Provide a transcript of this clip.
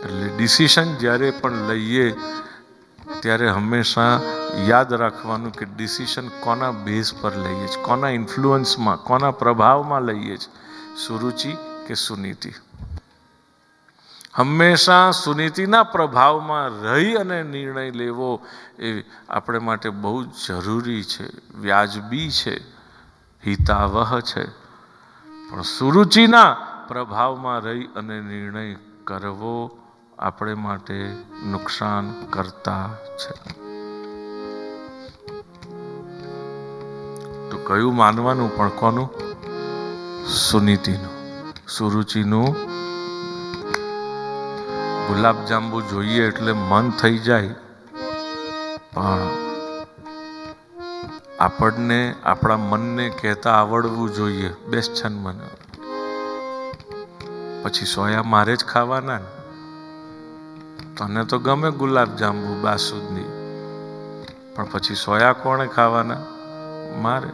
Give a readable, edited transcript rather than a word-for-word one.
એટલે ડિસિશન જ્યારે પણ લઈએ ત્યારે હંમેશા યાદ રાખવાનું કે ડિસિશન કોના બેઝ પર લઈએ છીએ, કોના ઇન્ફ્લુઅન્સમાં, કોના પ્રભાવમાં લઈએ છીએ, સુરુચિ કે સુનીતિ. હંમેશા સુનીતિના પ્રભાવમાં રહી અને નિર્ણય લેવો એ આપણે માટે બહુ જરૂરી છે, વ્યાજબી છે, હિતાવહ છે. પણ સુરુચિના પ્રભાવમાં રહી અને નિર્ણય કરવો આપણે માટે નુકસાન કરતા છે. તો કયું માનવાનું? પણ કોનું? સુનીતિનું, સુરુચિનું. ગુલાબ જાંબુ જોઈએ એટલે મન થઈ જાય, પણ આપણને આપણા મનને કહેતા આવડવું જોઈએ બેસ્ટ છે ને મને. પછી સોયા મારે જ ખાવાના ને. તને તો ગમે ગુલાબ જાંબુ, બાસુંદી, પણ પછી સોયા કોણે ખાવાના? મારે.